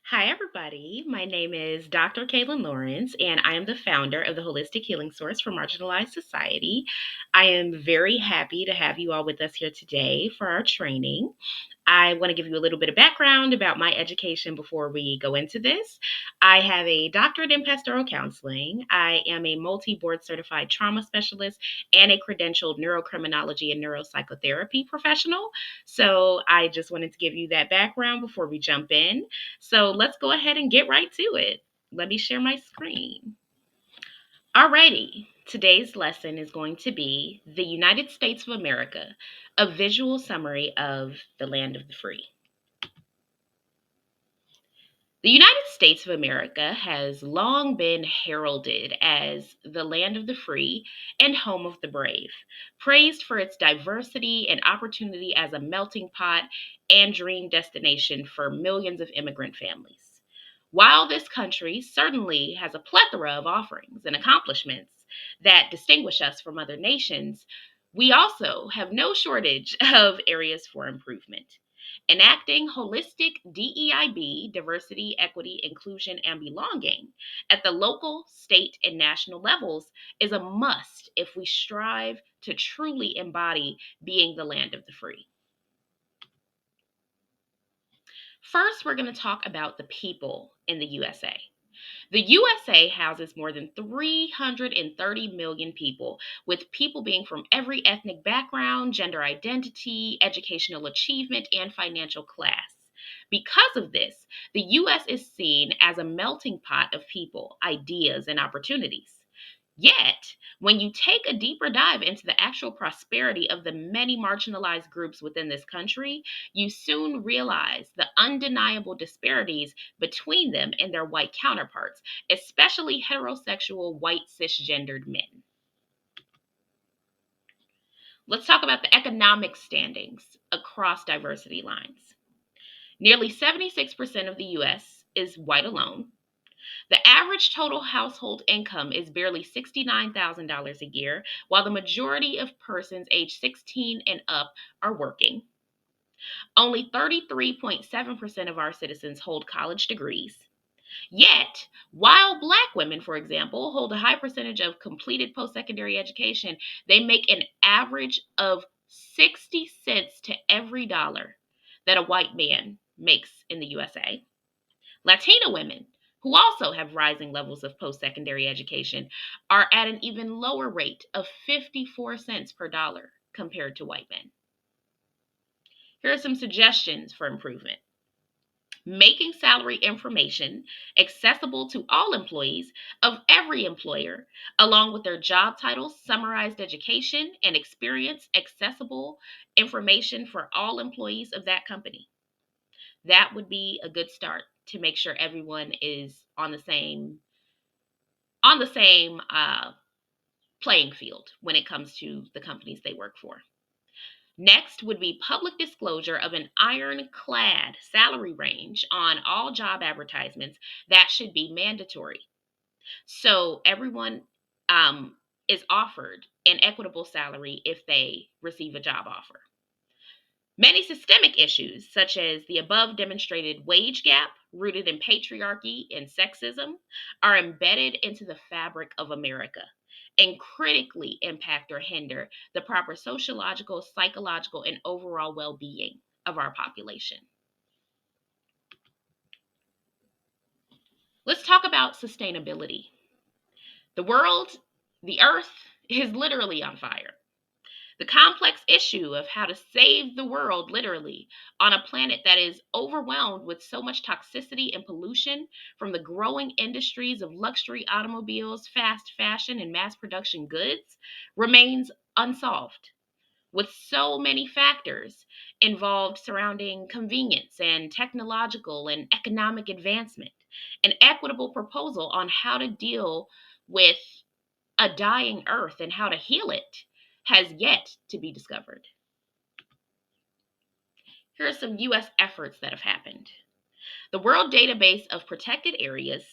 Hi, everybody. My name is Dr. Calynn Lawrence, and I am the founder of the Holistic Healing Source for Marginalized Society. I am very happy to have you all with us here today for our training. I want to give you a little bit of background about my education before we go into this. I have a doctorate in pastoral counseling. I am a multi board certified trauma specialist and a credentialed neurocriminology and neuropsychotherapy professional. So I just wanted to give you that background before we jump in. So let's go ahead and get right to it. Let me share my screen. Alrighty, today's lesson is going to be the United States of America, a visual summary of the land of the free. The United States of America has long been heralded as the land of the free and home of the brave, praised for its diversity and opportunity as a melting pot and dream destination for millions of immigrant families. While this country certainly has a plethora of offerings and accomplishments that distinguish us from other nations, we also have no shortage of areas for improvement. Enacting holistic DEIB, diversity, equity, inclusion, and belonging, at the local, state, and national levels is a must if we strive to truly embody being the land of the free. First, we're going to talk about the people in the USA. The USA houses more than 330 million people, with people being from every ethnic background, gender identity, educational achievement, and financial class. Because of this, the US is seen as a melting pot of people, ideas, and opportunities. Yet, when you take a deeper dive into the actual prosperity of the many marginalized groups within this country, you soon realize the undeniable disparities between them and their white counterparts, especially heterosexual white cisgendered men. Let's talk about the economic standings across diversity lines. Nearly 76% of the US is white alone. The average total household income is barely $69,000 a year, while the majority of persons aged 16 and up are working. Only 33.7% of our citizens hold college degrees. Yet, while Black women, for example, hold a high percentage of completed post secondary education, they make an average of 60 cents to every dollar that a white man makes in the USA. Latina women, who also have rising levels of post secondary education, are at an even lower rate of 54 cents per dollar compared to white men. Here are some suggestions for improvement. Making salary information accessible to all employees of every employer, along with their job titles, summarized education, and experience, accessible information for all employees of that company. That would be a good start to make sure everyone is on the same playing field when it comes to the companies they work for. Next would be public disclosure of an ironclad salary range on all job advertisements that should be mandatory. So everyone is offered an equitable salary if they receive a job offer. Many systemic issues, such as the above demonstrated wage gap rooted in patriarchy and sexism, are embedded into the fabric of America and critically impact or hinder the proper sociological, psychological, and overall well being of our population. Let's talk about sustainability. The world, the earth, is literally on fire. The complex issue of how to save the world, literally, on a planet that is overwhelmed with so much toxicity and pollution from the growing industries of luxury automobiles, fast fashion, and mass production goods, remains unsolved, with so many factors involved surrounding convenience and technological and economic advancement. An equitable proposal on how to deal with a dying earth and how to heal it has yet to be discovered. Here are some US efforts that have happened. The World Database of Protected Areas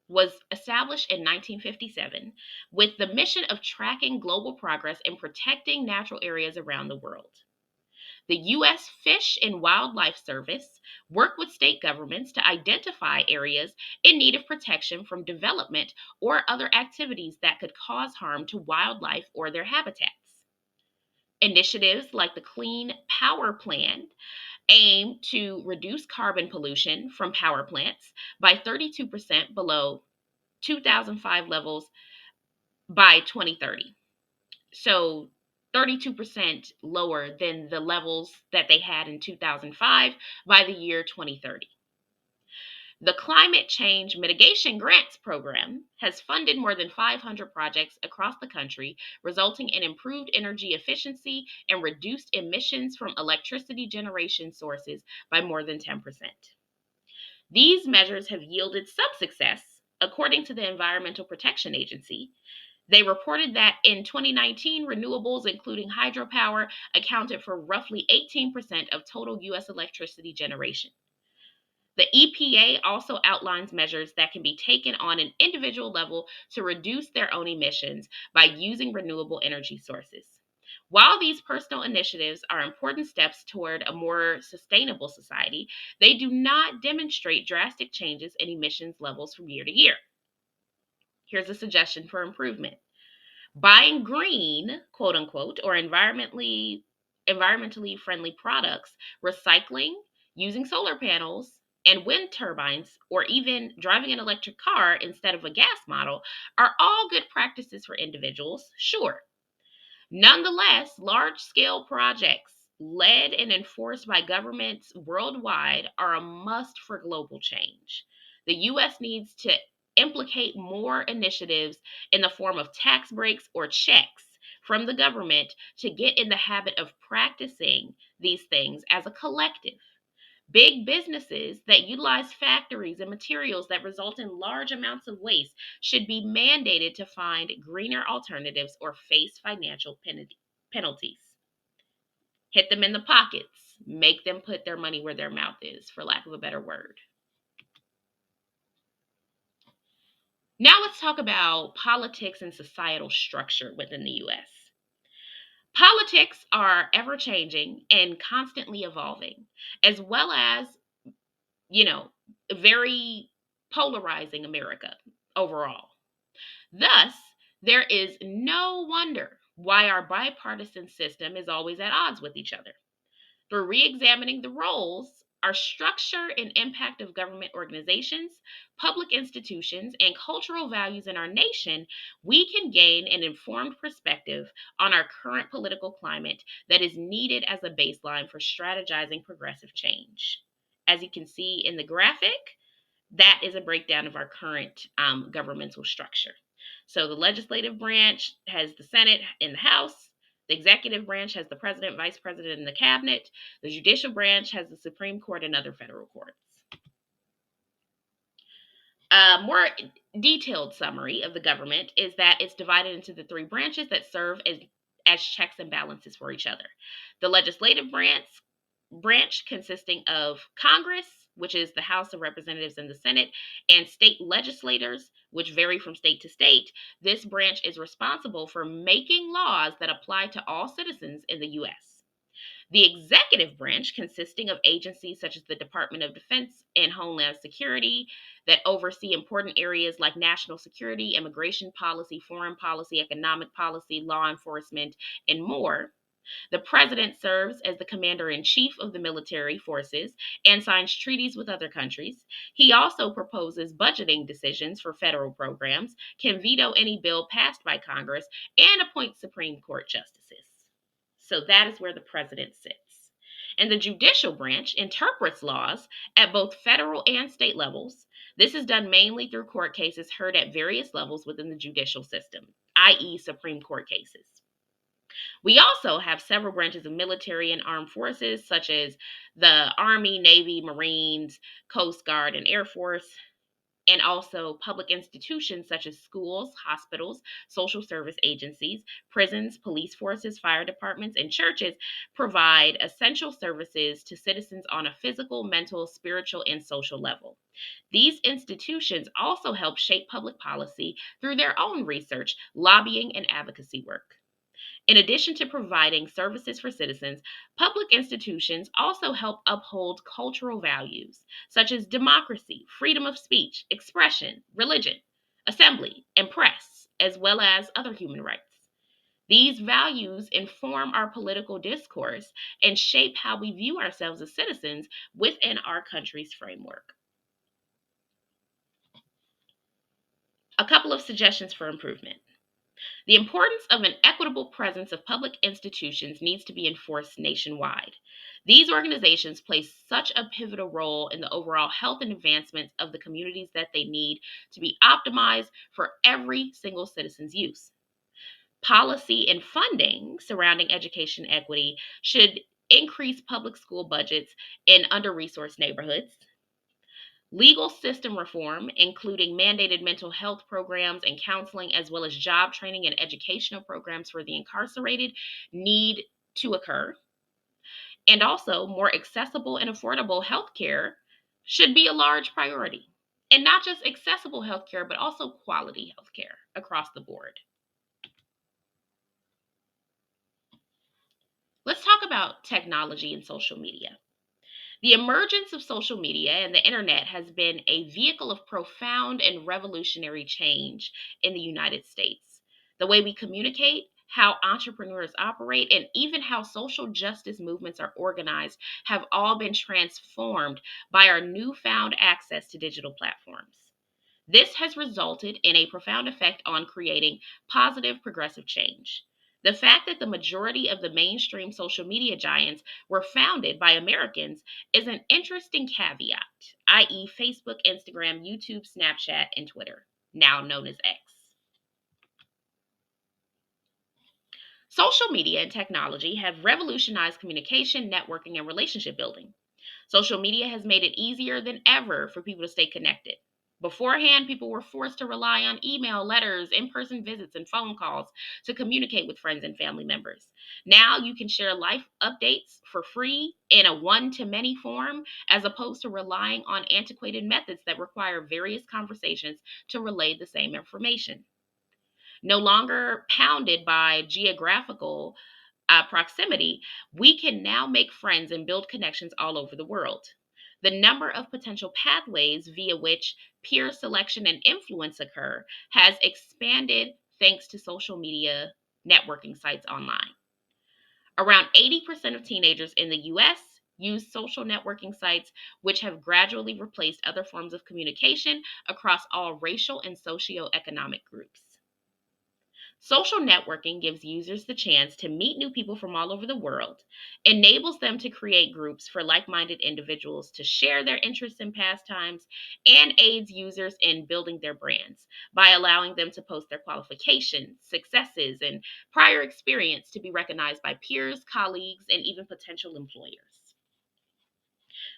was established in 1957 with the mission of tracking global progress in protecting natural areas around the world. The U.S. Fish and Wildlife Service work with state governments to identify areas in need of protection from development or other activities that could cause harm to wildlife or their habitats. Initiatives like the Clean Power Plan aim to reduce carbon pollution from power plants by 32% below 2005 levels by 2030. So 32% lower than the levels that they had in 2005 by the year 2030. The Climate Change Mitigation Grants Program has funded more than 500 projects across the country, resulting in improved energy efficiency and reduced emissions from electricity generation sources by more than 10%. These measures have yielded some success, according to the Environmental Protection Agency. They reported that in 2019, renewables, including hydropower, accounted for roughly 18% of total U.S. electricity generation. The EPA also outlines measures that can be taken on an individual level to reduce their own emissions by using renewable energy sources. While these personal initiatives are important steps toward a more sustainable society, they do not demonstrate drastic changes in emissions levels from year to year. Here's a suggestion for improvement. Buying green, quote unquote, or environmentally friendly products, recycling, using solar panels and wind turbines, or even driving an electric car instead of a gas model are all good practices for individuals, sure. Nonetheless, large scale projects led and enforced by governments worldwide are a must for global change. The U.S. needs to implicate more initiatives in the form of tax breaks or checks from the government to get in the habit of practicing these things as a collective. Big businesses that utilize factories and materials that result in large amounts of waste should be mandated to find greener alternatives or face financial penalties. Hit them in the pockets, make them put their money where their mouth is, for lack of a better word. Now let's talk about politics and societal structure within the US. Politics are ever changing and constantly evolving, as well as you know, very polarizing America overall. Thus, there is no wonder why our bipartisan system is always at odds with each other. Through re examining the roles, our structure and impact of government organizations, public institutions, and cultural values in our nation, we can gain an informed perspective on our current political climate that is needed as a baseline for strategizing progressive change. As you can see in the graphic, that is a breakdown of our current governmental structure. So the legislative branch has the Senate and the House. The executive branch has the president, vice president, and the cabinet. The judicial branch has the Supreme Court and other federal courts. A more detailed summary of the government is that it's divided into the three branches that serve as checks and balances for each other. The legislative branch consisting of Congress, which is the House of Representatives and the Senate, and state legislators, which vary from state to state. This branch is responsible for making laws that apply to all citizens in the U.S. The executive branch, consisting of agencies such as the Department of Defense and Homeland Security, that oversee important areas like national security, immigration policy, foreign policy, economic policy, law enforcement, and more. The president serves as the commander in chief of the military forces and signs treaties with other countries. He also proposes budgeting decisions for federal programs, can veto any bill passed by Congress, and appoints Supreme Court justices. So that is where the president sits. And the judicial branch interprets laws at both federal and state levels. This is done mainly through court cases heard at various levels within the judicial system, i.e., Supreme Court cases. We also have several branches of military and armed forces, such as the Army, Navy, Marines, Coast Guard, and Air Force, and also public institutions such as schools, hospitals, social service agencies, prisons, police forces, fire departments, and churches provide essential services to citizens on a physical, mental, spiritual, and social level. These institutions also help shape public policy through their own research, lobbying, and advocacy work. In addition to providing services for citizens, public institutions also help uphold cultural values such as democracy, freedom of speech, expression, religion, assembly, and press, as well as other human rights. These values inform our political discourse and shape how we view ourselves as citizens within our country's framework. A couple of suggestions for improvement. The importance of an equitable presence of public institutions needs to be enforced nationwide. These organizations play such a pivotal role in the overall health and advancement of the communities that they need to be optimized for every single citizen's use. Policy and funding surrounding education equity should increase public school budgets in under resourced neighborhoods. Legal system reform, including mandated mental health programs and counseling, as well as job training and educational programs for the incarcerated, need to occur. And also, more accessible and affordable healthcare should be a large priority. And not just accessible healthcare, but also quality healthcare across the board. Let's talk about technology and social media. The emergence of social media and the internet has been a vehicle of profound and revolutionary change in the United States. The way we communicate, how entrepreneurs operate, and even how social justice movements are organized have all been transformed by our newfound access to digital platforms. This has resulted in a profound effect on creating positive progressive change. The fact that the majority of the mainstream social media giants were founded by Americans is an interesting caveat, i.e., Facebook, Instagram, YouTube, Snapchat, and Twitter, now known as X. Social media and technology have revolutionized communication, networking, and relationship building. Social media has made it easier than ever for people to stay connected. Beforehand, people were forced to rely on email, letters, in person visits, and phone calls to communicate with friends and family members. Now you can share life updates for free in a one to many form, as opposed to relying on antiquated methods that require various conversations to relay the same information. No longer pounded by geographical proximity, we can now make friends and build connections all over the world. The number of potential pathways via which peer selection and influence occur has expanded thanks to social media networking sites online. Around 80% of teenagers in the US use social networking sites, which have gradually replaced other forms of communication across all racial and socioeconomic groups. Social networking gives users the chance to meet new people from all over the world, enables them to create groups for like minded individuals to share their interests and pastimes, and aids users in building their brands by allowing them to post their qualifications, successes, and prior experience to be recognized by peers, colleagues, and even potential employers.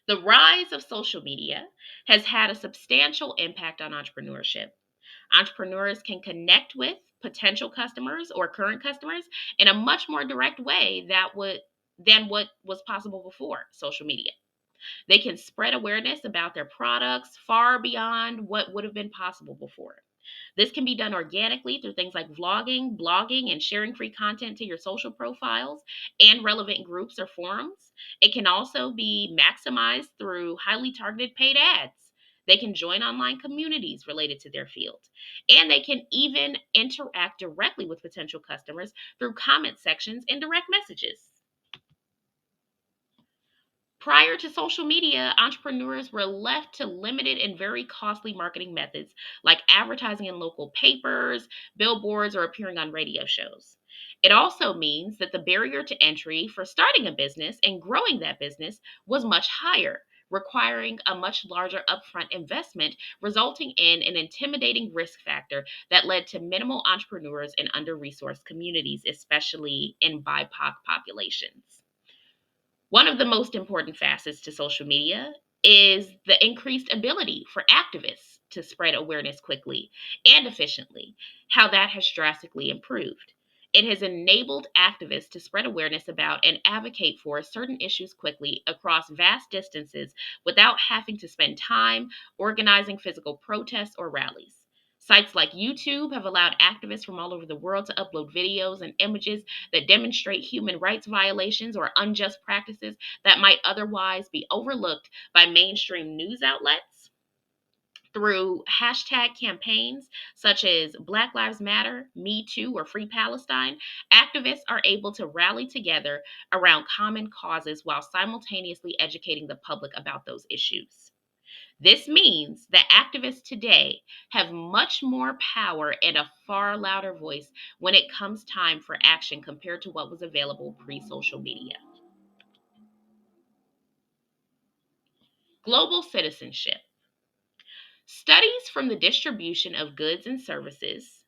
The rise of social media has had a substantial impact on entrepreneurship. Entrepreneurs can connect with potential customers or current customers in a much more direct way than what was possible before social media. They can spread awareness about their products far beyond what would have been possible before. This can be done organically through things like vlogging, blogging, and sharing free content to your social profiles and relevant groups or forums. It can also be maximized through highly targeted paid ads. They can join online communities related to their field. And they can even interact directly with potential customers through comment sections and direct messages. Prior to social media, entrepreneurs were left to limited and very costly marketing methods like advertising in local papers, billboards, or appearing on radio shows. It also means that the barrier to entry for starting a business and growing that business was much higher, requiring a much larger upfront investment, resulting in an intimidating risk factor that led to minimal entrepreneurs in under resourced communities, especially in BIPOC populations. One of the most important facets to social media is the increased ability for activists to spread awareness quickly and efficiently, how that has drastically improved. It has enabled activists to spread awareness about and advocate for certain issues quickly across vast distances without having to spend time organizing physical protests or rallies. Sites like YouTube have allowed activists from all over the world to upload videos and images that demonstrate human rights violations or unjust practices that might otherwise be overlooked by mainstream news outlets. Through hashtag campaigns such as Black Lives Matter, Me Too, or Free Palestine, activists are able to rally together around common causes while simultaneously educating the public about those issues. This means that activists today have much more power and a far louder voice when it comes time for action compared to what was available pre social media. Global citizenship. Studies from the distribution of goods and services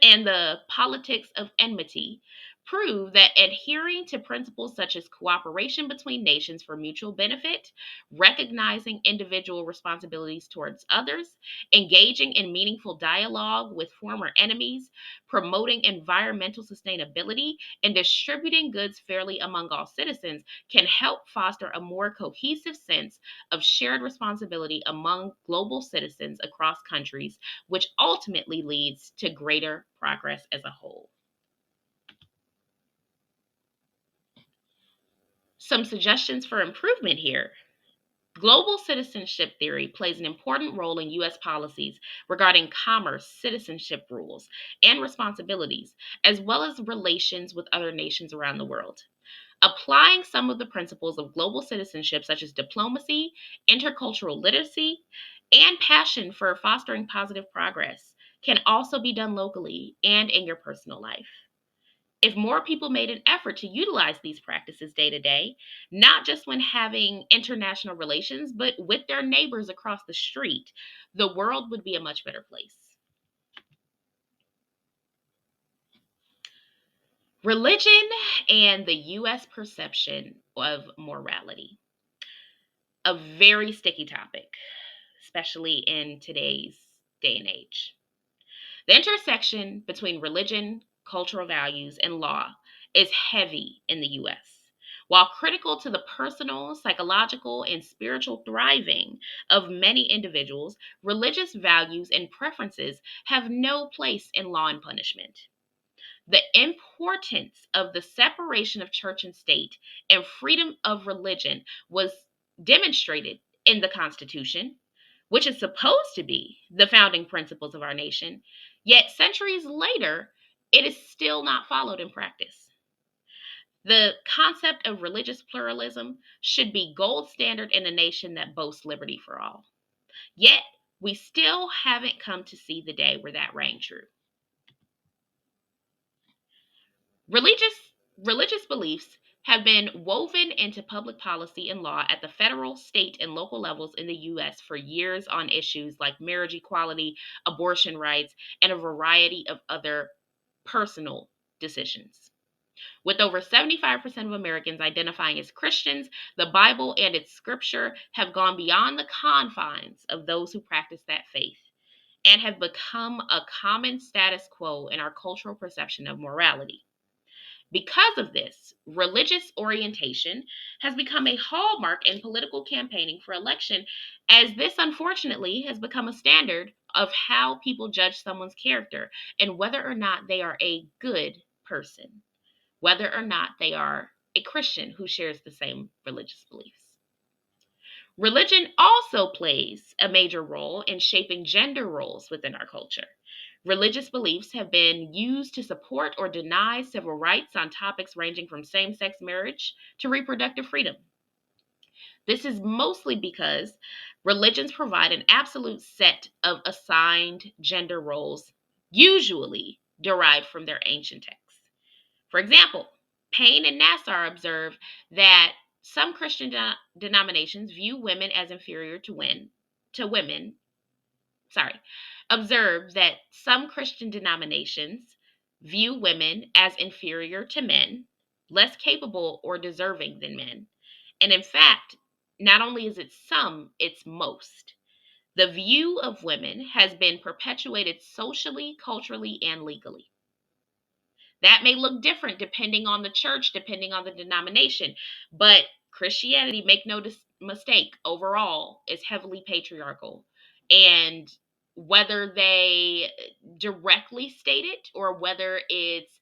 and the politics of enmity prove that adhering to principles such as cooperation between nations for mutual benefit, recognizing individual responsibilities towards others, engaging in meaningful dialogue with former enemies, promoting environmental sustainability, and distributing goods fairly among all citizens can help foster a more cohesive sense of shared responsibility among global citizens across countries, which ultimately leads to greater progress as a whole. Some suggestions for improvement here. Global citizenship theory plays an important role in U.S. policies regarding commerce, citizenship rules, and responsibilities, as well as relations with other nations around the world. Applying some of the principles of global citizenship, such as diplomacy, intercultural literacy, and passion for fostering positive progress, can also be done locally and in your personal life. If more people made an effort to utilize these practices day to day, not just when having international relations, but with their neighbors across the street, the world would be a much better place. Religion and the U.S. perception of morality. A very sticky topic, especially in today's day and age. The intersection between religion, cultural values, and law is heavy in the US. While critical to the personal, psychological, and spiritual thriving of many individuals, religious values and preferences have no place in law and punishment. The importance of the separation of church and state and freedom of religion was demonstrated in the Constitution, which is supposed to be the founding principles of our nation, yet centuries later, it is still not followed in practice. The concept of religious pluralism should be gold standard in a nation that boasts liberty for all. Yet, we still haven't come to see the day where that rang true. Religious beliefs have been woven into public policy and law at the federal, state, and local levels in the US for years on issues like marriage equality, abortion rights, and a variety of other personal decisions. With over 75% of Americans identifying as Christians, the Bible and its scripture have gone beyond the confines of those who practice that faith and have become a common status quo in our cultural perception of morality. Because of this, religious orientation has become a hallmark in political campaigning for election, as this unfortunately has become a standard of how people judge someone's character and whether or not they are a good person, whether or not they are a Christian who shares the same religious beliefs. Religion also plays a major role in shaping gender roles within our culture. Religious beliefs have been used to support or deny civil rights on topics ranging from same sex marriage to reproductive freedom. This is mostly because religions provide an absolute set of assigned gender roles, usually derived from their ancient texts. For example, Payne and Nassar observe that some Christian denominations view women as inferior to women. Sorry, observe that some Christian denominations view women as inferior to men, less capable or deserving than men. And in fact, not only is it some, it's most. The view of women has been perpetuated socially, culturally, and legally. That may look different depending on the church, depending on the denomination, but Christianity, make no mistake, overall is heavily patriarchal. And whether they directly state it or whether it's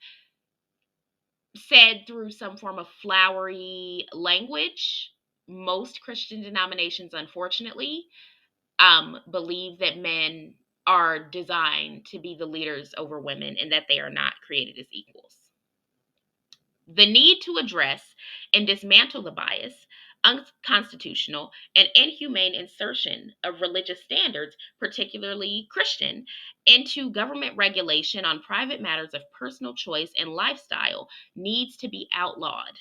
said through some form of flowery language. Most Christian denominations, unfortunately, believe that men are designed to be the leaders over women and that they are not created as equals. The need to address and dismantle the bias, unconstitutional, and inhumane insertion of religious standards, particularly Christian, into government regulation on private matters of personal choice and lifestyle needs to be outlawed.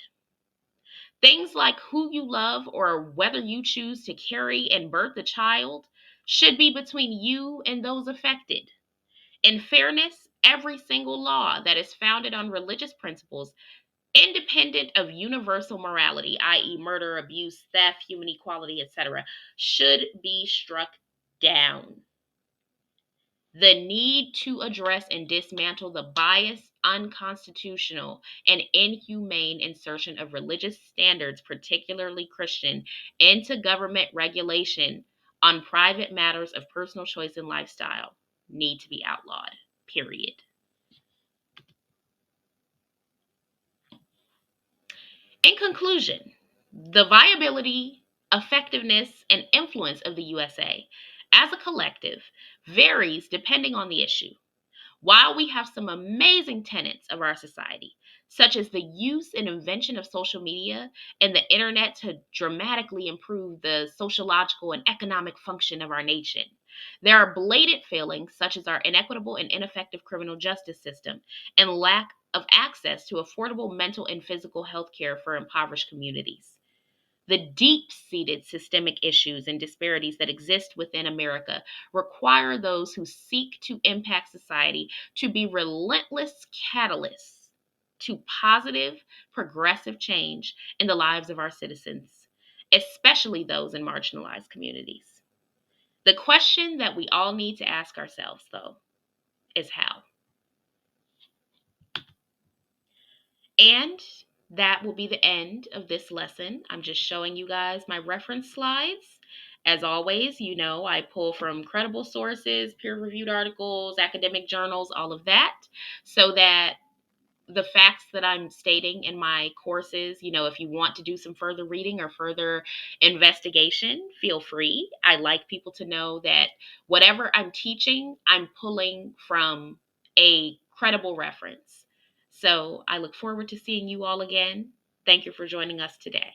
Things like who you love or whether you choose to carry and birth a child should be between you and those affected. In fairness, every single law that is founded on religious principles, independent of universal morality, i.e., murder, abuse, theft, human equality, etc., should be struck down. The need to address and dismantle the biased, unconstitutional, and inhumane insertion of religious standards, particularly Christian, into government regulation on private matters of personal choice and lifestyle need to be outlawed. Period. In conclusion, the viability, effectiveness, and influence of the USA as a collective varies depending on the issue. While we have some amazing tenets of our society, such as the use and invention of social media and the internet to dramatically improve the sociological and economic function of our nation, there are blatant failings such as our inequitable and ineffective criminal justice system and lack of access to affordable mental and physical health care for impoverished communities. The deep seated systemic issues and disparities that exist within America require those who seek to impact society to be relentless catalysts to positive, progressive change in the lives of our citizens, especially those in marginalized communities. The question that we all need to ask ourselves, though, is how. And that will be the end of this lesson. I'm just showing you guys my reference slides. As always, you know, I pull from credible sources, peer-reviewed articles, academic journals, all of that, so that the facts that I'm stating in my courses, you know, if you want to do some further reading or further investigation, feel free. I like people to know that whatever I'm teaching, I'm pulling from a credible reference. So I look forward to seeing you all again. Thank you for joining us today.